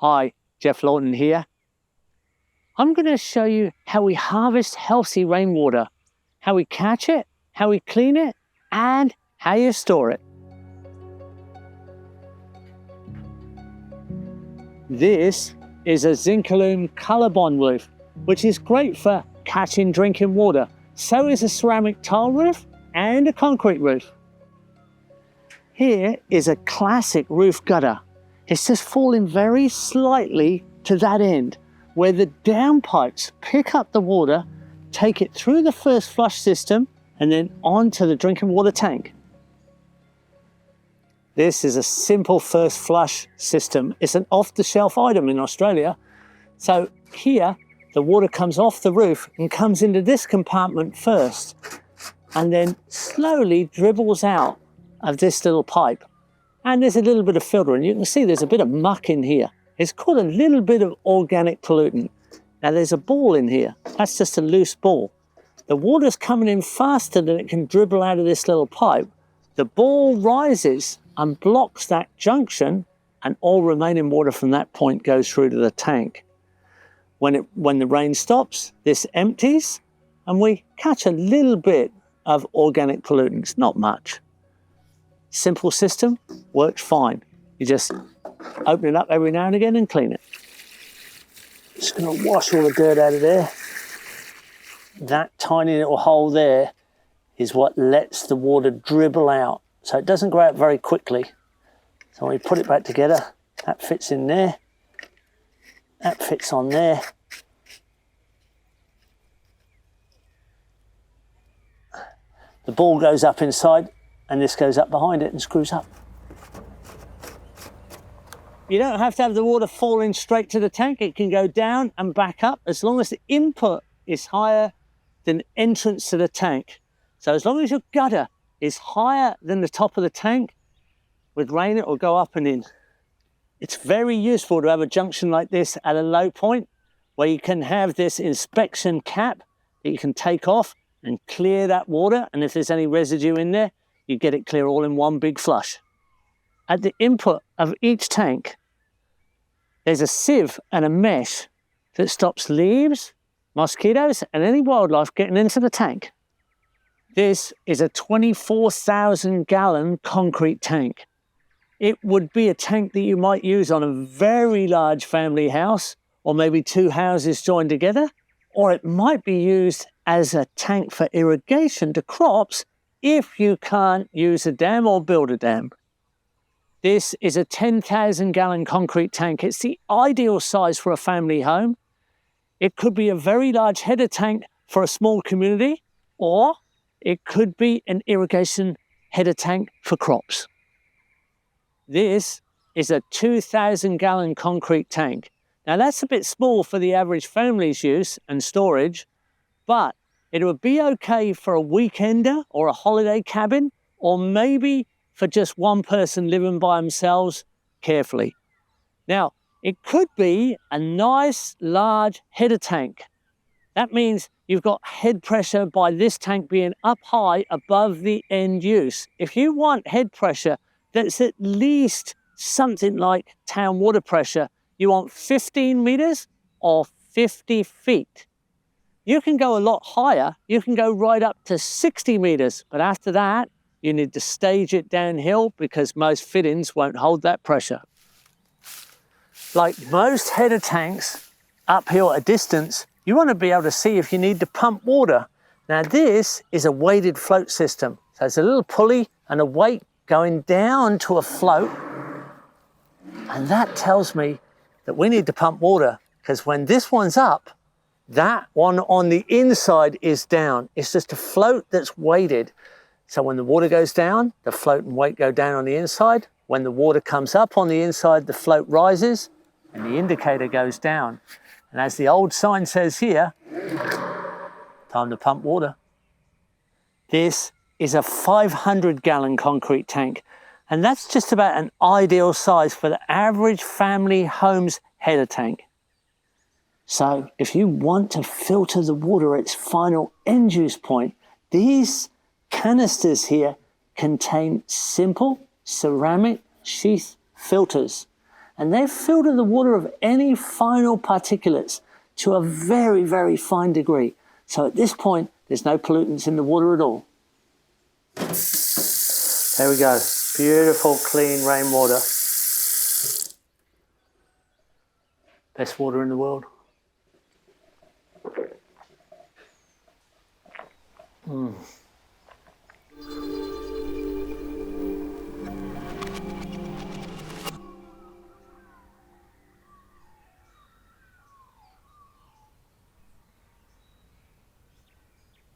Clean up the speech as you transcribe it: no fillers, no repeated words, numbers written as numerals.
Hi, Geoff Lawton here. I'm going to show you how we harvest healthy rainwater, how we catch it, how we clean it, and how you store it. This is a zincalume colorbond roof, which is great for catching drinking water. So is a ceramic tile roof and a concrete roof. Here is a classic roof gutter. It's just falling very slightly to that end, where the downpipes pick up the water, take it through the first flush system, and then onto the drinking water tank. This is a simple first flush system. It's an off-the-shelf item in Australia. So here, the water comes off the roof and comes into this compartment first, and then slowly dribbles out of this little pipe. And there's a little bit of filter, and you can see there's a bit of muck in here. It's called a little bit of organic pollutant. Now there's a ball in here. That's just a loose ball. The water's coming in faster than it can dribble out of this little pipe. The ball rises and blocks that junction, and all remaining water from that point goes through to the tank. When the rain stops, this empties, and we catch a little bit of organic pollutants, not much. Simple system, works fine. You just open it up every now and again and clean it. Just gonna wash all the dirt out of there. That tiny little hole there is what lets the water dribble out. So it doesn't go out very quickly. So when we put it back together, that fits in there. That fits on there. The ball goes up inside, and this goes up behind it and screws up. You don't have to have the water falling straight to the tank. It can go down and back up as long as the input is higher than entrance to the tank. So as long as your gutter is higher than the top of the tank, with rain it will go up and in. It's very useful to have a junction like this at a low point, where you can have this inspection cap that you can take off and clear that water, and if there's any residue in there, you get it clear all in one big flush. At the input of each tank, there's a sieve and a mesh that stops leaves, mosquitoes, and any wildlife getting into the tank. This is a 24,000 gallon concrete tank. It would be a tank that you might use on a very large family house, or maybe two houses joined together, or it might be used as a tank for irrigation to crops if you can't use a dam or build a dam. This is a 10,000 gallon concrete tank. It's the ideal size for a family home. It could be a very large header tank for a small community, or it could be an irrigation header tank for crops. This is a 2,000 gallon concrete tank. Now that's a bit small for the average family's use and storage, but it would be okay for a weekender or a holiday cabin, or maybe for just one person living by themselves carefully. Now, it could be a nice large header tank. That means you've got head pressure by this tank being up high above the end use. If you want head pressure that's at least something like town water pressure, you want 15 meters or 50 feet. You can go a lot higher. You can go right up to 60 meters, but after that, you need to stage it downhill because most fittings won't hold that pressure. Like most header tanks uphill at a distance, you want to be able to see if you need to pump water. Now this is a weighted float system. So it's a little pulley and a weight going down to a float. And that tells me that we need to pump water, because when this one's up, that one on the inside is down. It's just a float that's weighted. So when the water goes down, the float and weight go down on the inside. When the water comes up on the inside, the float rises and the indicator goes down. And as the old sign says here, time to pump water. This is a 500 gallon concrete tank, and that's just about an ideal size for the average family home's header tank. So if you want to filter the water at its final end use point, these canisters here contain simple ceramic sheath filters. and they've filtered the water of any final particulates to a very, very fine degree. So at this point, there's no pollutants in the water at all. There we go. Beautiful, clean rainwater. Best water in the world.